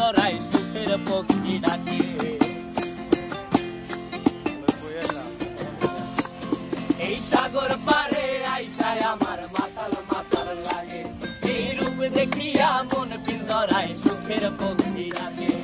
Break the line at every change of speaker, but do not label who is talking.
পিঞ্জরায় সুখের পক্ষী ডাকে। এই সাগর পারে আইসায় আমার মাতাল মাতাল লাগে, এই রূপ দেখিয়া মন পিঞ্জরায় সুখের পক্ষী ডাকে।